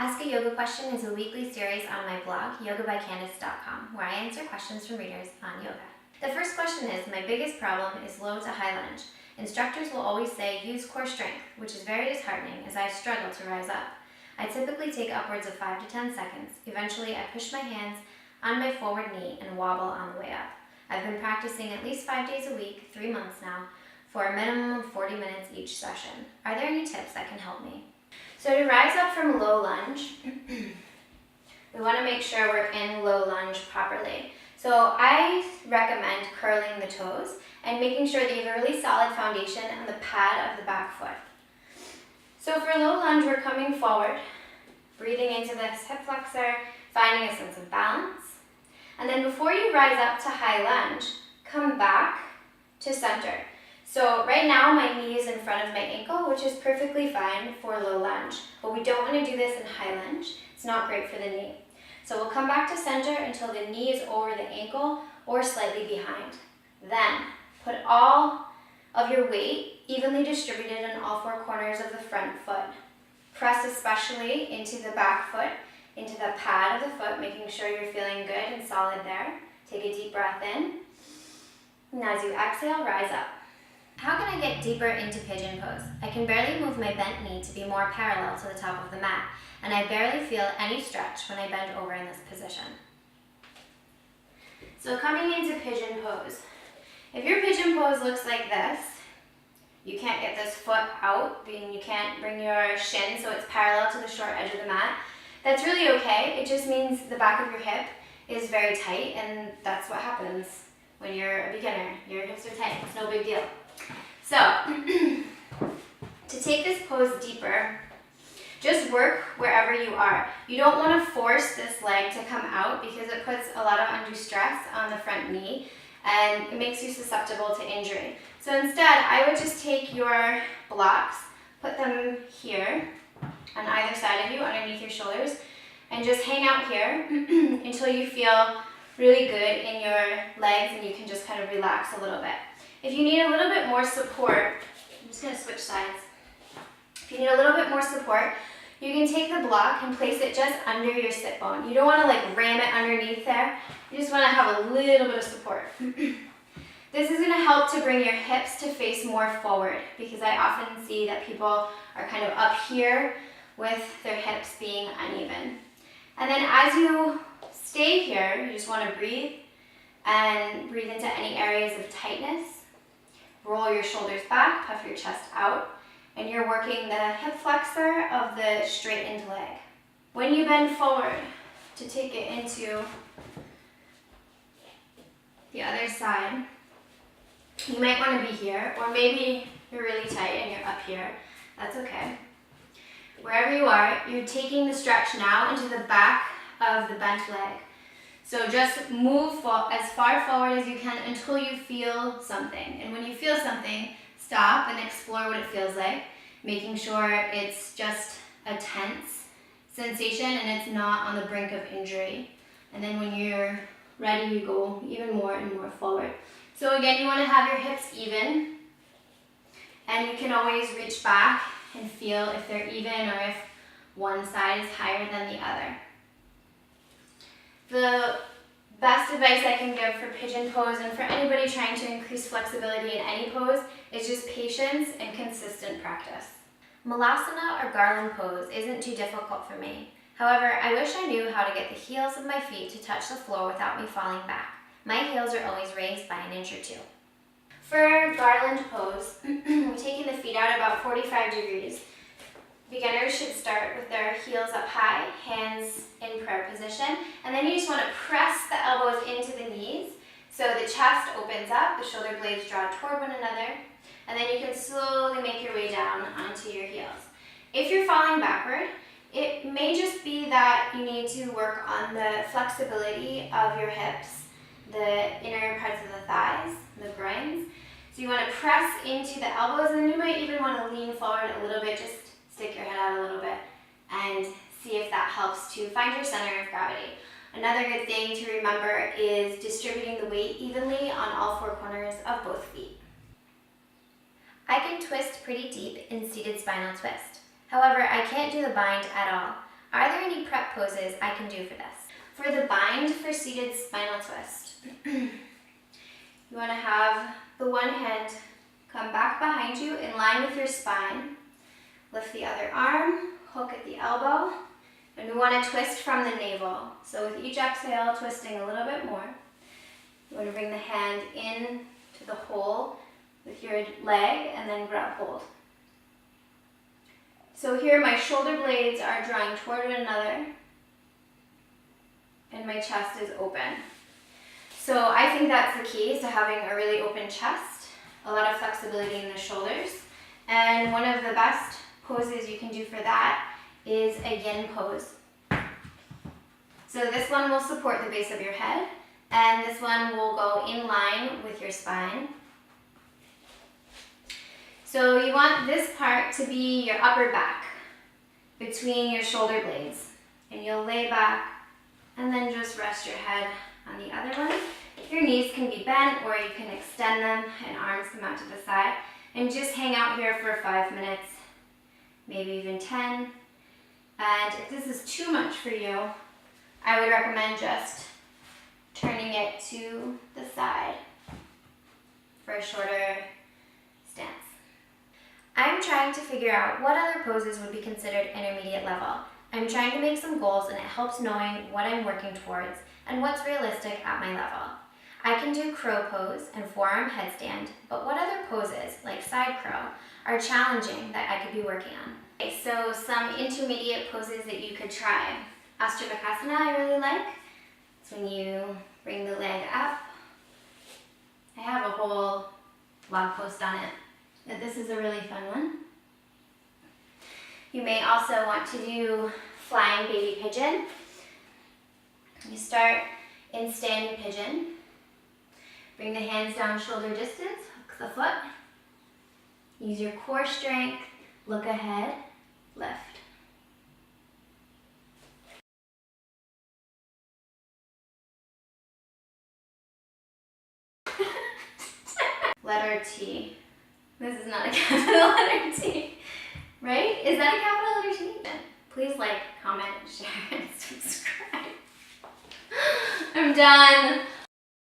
Ask a Yoga Question is a weekly series on my blog, yogabycandice.com, where I answer questions from readers on yoga. The first question is, my biggest problem is low to high lunge. Instructors will always say use core strength, which is very disheartening as I struggle to rise up. I typically take upwards of 5 to 10 seconds. Eventually, I push my hands on my forward knee and wobble on the way up. I've been practicing at least 5 days a week, 3 months now, for a minimum of 40 minutes each session. Are there any tips that can help me? So to rise up from low lunge, we want to make sure we're in low lunge properly. So I recommend curling the toes and making sure that you have a really solid foundation on the pad of the back foot. So for low lunge, we're coming forward, breathing into this hip flexor, finding a sense of balance. And then before you rise up to high lunge, come back to center. So right now my knee is in front of my ankle, which is perfectly fine for low lunge, but we don't want to do this in high lunge. It's not great for the knee. So we'll come back to center until the knee is over the ankle or slightly behind. Then put all of your weight evenly distributed in all 4 corners of the front foot. Press especially into the back foot, into the pad of the foot, making sure you're feeling good and solid there. Take a deep breath in. And as you exhale, rise up. How can I get deeper into pigeon pose? I can barely move my bent knee to be more parallel to the top of the mat, and I barely feel any stretch when I bend over in this position. So coming into pigeon pose. If your pigeon pose looks like this, you can't get this foot out, meaning you can't bring your shin so it's parallel to the short edge of the mat. That's really okay. It just means the back of your hip is very tight, and that's what happens when you're a beginner. Your hips are tight. It's no big deal. So, to take this pose deeper, just work wherever you are. You don't want to force this leg to come out because it puts a lot of undue stress on the front knee and it makes you susceptible to injury. So instead, I would just take your blocks, put them here on either side of you, underneath your shoulders, and just hang out here until you feel really good in your legs and you can just kind of relax a little bit. If you need a little bit more support, I'm just going to switch sides. If you need a little bit more support, you can take the block and place it just under your sit bone. You don't want to like ram it underneath there. You just want to have a little bit of support. This is going to help to bring your hips to face more forward because I often see that people are kind of up here with their hips being uneven. And then as you stay here, you just want to breathe and breathe into any areas of tightness. Roll your shoulders back, puff your chest out, and you're working the hip flexor of the straightened leg. When you bend forward to take it into the other side, you might want to be here, or maybe you're really tight and you're up here. That's okay. Wherever you are, you're taking the stretch now into the back of the bent leg. So just move as far forward as you can until you feel something. And when you feel something, stop and explore what it feels like, making sure it's just a tense sensation and it's not on the brink of injury. And then when you're ready, you go even more and more forward. So again, you want to have your hips even, and you can always reach back and feel if they're even or if one side is higher than the other. The best advice I can give for pigeon pose and for anybody trying to increase flexibility in any pose is just patience and consistent practice. Malasana or garland pose isn't too difficult for me. However, I wish I knew how to get the heels of my feet to touch the floor without me falling back. My heels are always raised by 1 inch or 2. For garland pose, we're taking the feet out about 45 degrees. Beginners should start with their heels up high, hands in prayer position, and then you just want to press the elbows into the knees so the chest opens up, the shoulder blades draw toward one another, and then you can slowly make your way down onto your heels. If you're falling backward, it may just be that you need to work on the flexibility of your hips, the inner parts of the thighs, the groins. So you want to press into the elbows, and then you might even want to lean forward a little bit, just stick your head out a little bit and see if that helps to find your center of gravity. Another good thing to remember is distributing the weight evenly on all 4 corners of both feet. I can twist pretty deep in seated spinal twist. However, I can't do the bind at all. Are there any prep poses I can do for this? For the bind for seated spinal twist, you want to have the one hand come back behind you in line with your spine. Lift the other arm, hook at the elbow, and we want to twist from the navel. So with each exhale, twisting a little bit more. You want to bring the hand in to the hole with your leg and then grab hold. So here my shoulder blades are drawing toward one another and my chest is open. So I think that's the key, is to having a really open chest, a lot of flexibility in the shoulders. And one of the best poses you can do for that is a yin pose. So this one will support the base of your head, and this one will go in line with your spine. So you want this part to be your upper back, between your shoulder blades. And you'll lay back and then just rest your head on the other one. Your knees can be bent or you can extend them and arms come out to the side. And just hang out here for 5 minutes, maybe even 10. And if this is too much for you, I would recommend just turning it to the side for a shorter stance. I'm trying to figure out what other poses would be considered intermediate level. I'm trying to make some goals, and it helps knowing what I'm working towards and what's realistic at my level. I can do crow pose and forearm headstand, but what other poses, like side crow, are challenging that I could be working on? Okay, so some intermediate poses that you could try. Ashtavakasana I really like. It's when you bring the leg up. I have a whole blog post on it, but this is a really fun one. You may also want to do flying baby pigeon. You start in standing pigeon. Bring the hands down shoulder distance, hook the foot. Use your core strength, look ahead, lift. Letter T. This is not a capital letter T. Right? Is that a capital letter T? Then please like, comment, share, and subscribe. I'm done.